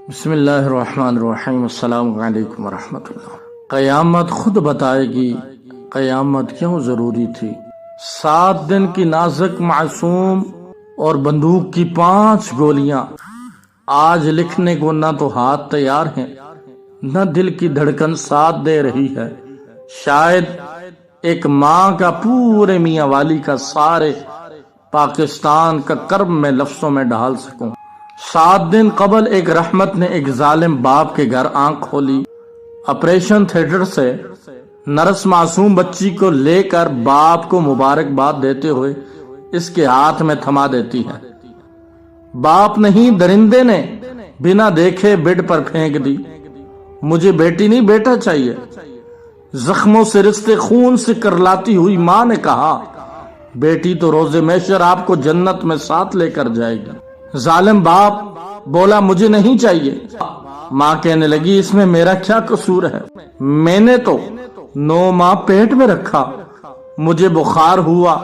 بسم اللہ الرحمن الرحیم۔ السلام علیکم ورحمۃ اللہ۔ قیامت خود بتائے گی قیامت کیوں ضروری تھی۔ 7 دن کی نازک معصوم اور بندوق کی 5 گولیاں، آج لکھنے کو نہ تو ہاتھ تیار ہیں نہ دل کی دھڑکن ساتھ دے رہی ہے۔ شاید ایک ماں کا پورے میاں والی کا سارے پاکستان کا کرب میں لفظوں میں ڈھال سکوں۔ 7 دن قبل ایک رحمت نے ایک ظالم باپ کے گھر آنکھ کھولی۔ آپریشن تھیٹر سے نرس معصوم بچی کو لے کر باپ کو مبارکباد دیتے ہوئے اس کے ہاتھ میں تھما دیتی ہے۔ باپ نہیں، درندے نے بنا دیکھے بیڈ پر پھینک دی۔ مجھے بیٹی نہیں بیٹا چاہیے۔ زخموں سے رشتے خون سے کرلاتی ہوئی ماں نے کہا، بیٹی تو روز محشر آپ کو جنت میں ساتھ لے کر جائے گی۔ ظالم باپ بولا، مجھے نہیں چاہیے۔ ماں کہنے لگی، اس میں میرا کیا قصور ہے؟ میں نے تو 9 ماہ پیٹ میں رکھا، مجھے بخار ہوا،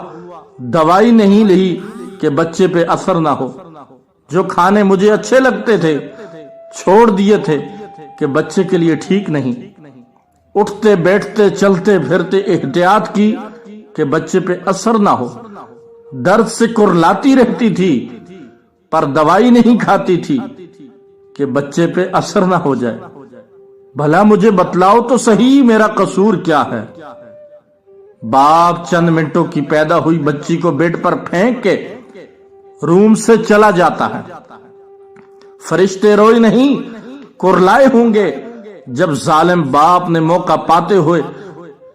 دوائی نہیں لی کہ بچے پہ اثر نہ ہو۔ جو کھانے مجھے اچھے لگتے تھے چھوڑ دیے تھے کہ بچے کے لیے ٹھیک نہیں۔ اٹھتے بیٹھتے چلتے پھرتے احتیاط کی کہ بچے پہ اثر نہ ہو۔ درد سے کرلاتی رہتی تھی پر دوائی نہیں کھاتی تھی کہ بچے پہ اثر نہ ہو جائے۔ بھلا مجھے بتلاؤ تو صحیح، میرا قصور کیا ہے؟ باپ چند منٹوں کی پیدا ہوئی بچی کو بیڈ پر پھینک کے روم سے چلا جاتا ہے۔ فرشتے روئے نہیں، کرلائے ہوں گے جب ظالم باپ نے موقع پاتے ہوئے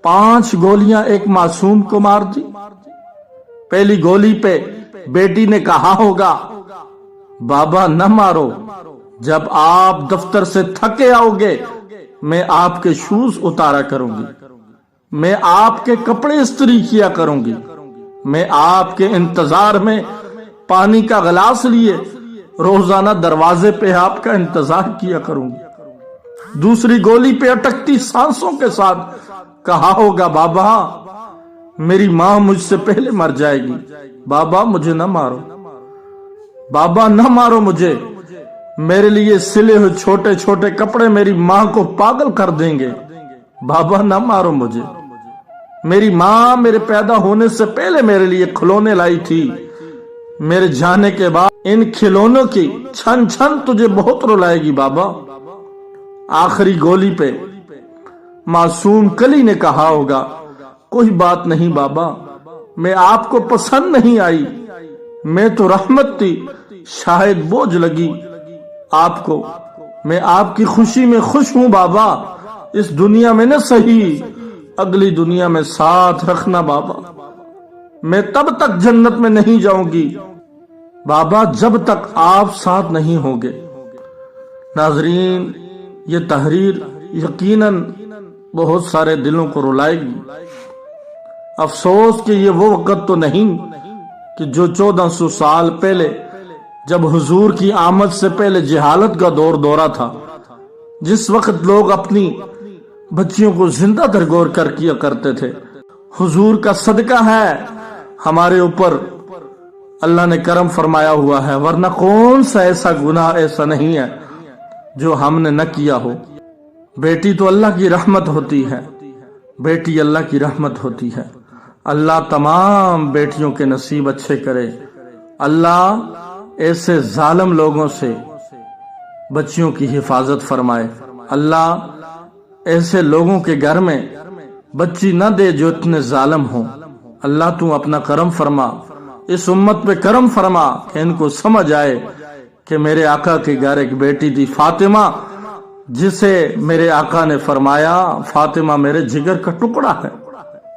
5 گولیاں ایک معصوم کو مار دی۔ پہلی گولی پہ بیٹی نے کہا ہوگا، بابا نہ مارو، جب آپ دفتر سے تھکے آؤ گے میں آپ کے شوز اتارا کروں گی، میں آپ کے کپڑے استری کیا کروں گی، میں آپ کے انتظار میں پانی کا گلاس لیے روزانہ دروازے پہ آپ کا انتظار کیا کروں گی۔ دوسری گولی پہ اٹکتی سانسوں کے ساتھ کہا ہوگا، بابا میری ماں مجھ سے پہلے مر جائے گی، بابا مجھے نہ مارو، بابا نہ مارو مجھے، میرے لیے سلے ہوئے چھوٹے چھوٹے کپڑے میری ماں کو پاگل کر دیں گے، بابا نہ مارو مجھے، میری ماں میرے پیدا ہونے سے پہلے میرے لیے کھلونے لائی تھی، میرے جانے کے بعد ان کھلونوں کی چھن چھن تجھے بہت رلائے گی بابا۔ آخری گولی پہ معصوم کلی نے کہا ہوگا، کوئی بات نہیں بابا، میں آپ کو پسند نہیں آئی، میں تو رحمت تھی، شاید بوجھ لگی آپ کو، میں آپ کی خوشی میں خوش ہوں بابا، اس دنیا میں نہ صحیح اگلی دنیا میں ساتھ رکھنا بابا، میں تب تک جنت میں نہیں جاؤں گی بابا جب تک آپ ساتھ نہیں ہوں گے۔ ناظرین، یہ تحریر یقیناً بہت سارے دلوں کو رلائے گی۔ افسوس کہ یہ وہ وقت تو نہیں کہ جو 1400 سال پہلے جب حضور کی آمد سے پہلے جہالت کا دور دورہ تھا، جس وقت لوگ اپنی بچیوں کو زندہ درگور کر کیا کرتے تھے۔ حضور کا صدقہ ہے ہمارے اوپر اللہ نے کرم فرمایا ہوا ہے، ورنہ کون سا ایسا گناہ ایسا نہیں ہے جو ہم نے نہ کیا ہو۔ بیٹی تو اللہ کی رحمت ہوتی ہے، بیٹی اللہ کی رحمت ہوتی ہے۔ اللہ تمام بیٹیوں کے نصیب اچھے کرے۔ اللہ ایسے ظالم لوگوں سے بچیوں کی حفاظت فرمائے۔ اللہ ایسے لوگوں کے گھر میں بچی نہ دے جو اتنے ظالم ہوں۔ اللہ تو اپنا کرم فرما، اس امت پہ کرم فرما کہ ان کو سمجھ آئے کہ میرے آقا کے گھر ایک بیٹی تھی فاطمہ، جسے میرے آقا نے فرمایا فاطمہ میرے جگر کا ٹکڑا ہے۔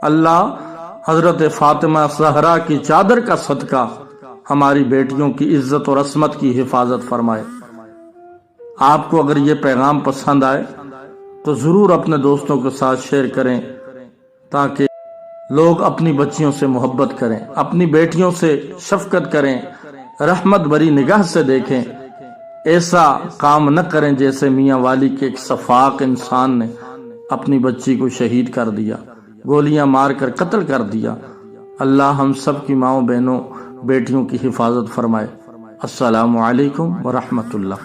اللہ حضرت فاطمہ زہرا کی چادر کا صدقہ ہماری بیٹیوں کی عزت اور عصمت کی حفاظت فرمائے۔ آپ کو اگر یہ پیغام پسند آئے تو ضرور اپنے دوستوں کے ساتھ شیئر کریں تاکہ لوگ اپنی بچیوں سے محبت کریں، اپنی بیٹیوں سے شفقت کریں، رحمت بری نگاہ سے دیکھیں، ایسا کام نہ کریں جیسے میاں والی کے ایک سفاک انسان نے اپنی بچی کو شہید کر دیا، گولیاں مار کر قتل کر دیا۔ اللہ ہم سب کی ماؤں بہنوں بیٹیوں کی حفاظت فرمائے۔ السلام علیکم ورحمۃ اللہ۔